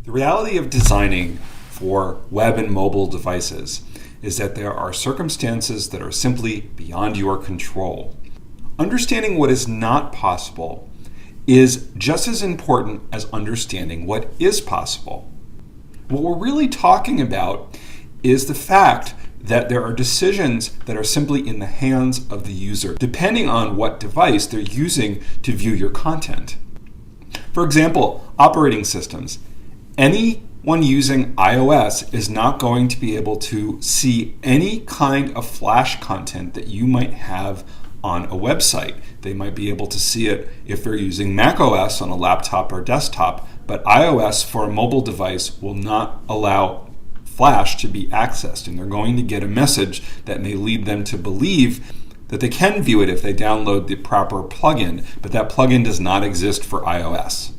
The reality of designing for web and mobile devices is that there are circumstances that are simply beyond your control. Understanding what is not possible is just as important as understanding what is possible. What we're really talking about is the fact that there are decisions that are simply in the hands of the user, depending on what device they're using to view your content. For example, operating systems. Anyone using iOS is not going to be able to see any kind of Flash content that you might have on a website. They might be able to see it if they're using macOS on a laptop or desktop, but iOS for a mobile device will not allow Flash to be accessed, and they're going to get a message that may lead them to believe that they can view it if they download the proper plugin, but that plugin does not exist for iOS.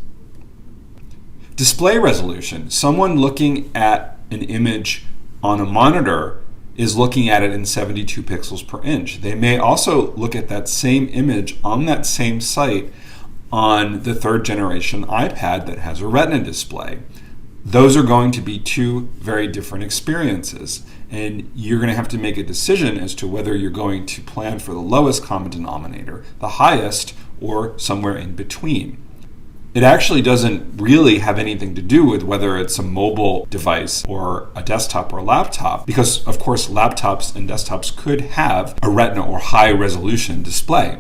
Display resolution. Someone looking at an image on a monitor is looking at it in 72 pixels per inch. They may also look at that same image on that same site on the third generation iPad that has a Retina display. Those are going to be two very different experiences, and you're going to have to make a decision as to whether you're going to plan for the lowest common denominator, the highest, or somewhere in between. It actually doesn't really have anything to do with whether it's a mobile device or a desktop or a laptop, because of course laptops and desktops could have a Retina or high resolution display.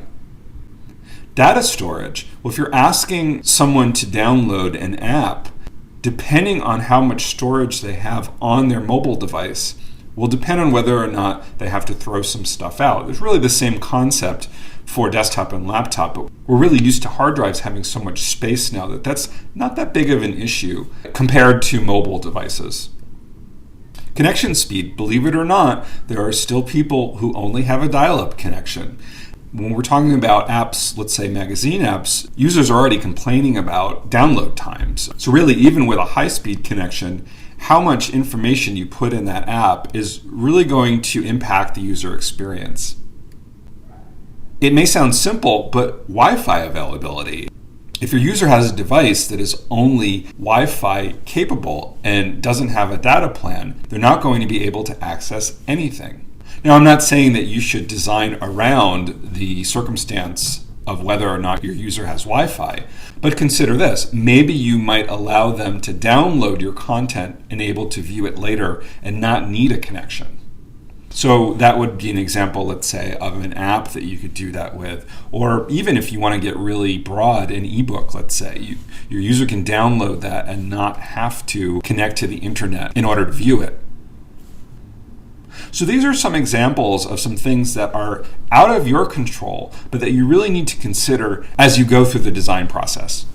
Data storage. Well, if you're asking someone to download an app, depending on how much storage they have on their mobile device, will depend on whether or not they have to throw some stuff out. It's really the same concept for desktop and laptop, but we're really used to hard drives having so much space now that that's not that big of an issue compared to mobile devices. Connection speed. Believe it or not, there are still people who only have a dial-up connection. When we're talking about apps, let's say magazine apps, users are already complaining about download times. So really, even with a high-speed connection, how much information you put in that app is really going to impact the user experience. It may sound simple, but Wi-Fi availability. If your user has a device that is only Wi-Fi capable and doesn't have a data plan, they're not going to be able to access anything. Now, I'm not saying that you should design around the circumstance of whether or not your user has Wi-Fi, but consider this. Maybe you might allow them to download your content and able to view it later and not need a connection. So that would be an example, let's say, of an app that you could do that with. Or even if you want to get really broad, an ebook, let's say. Your user can download that and not have to connect to the internet in order to view it. So these are some examples of some things that are out of your control, but that you really need to consider as you go through the design process.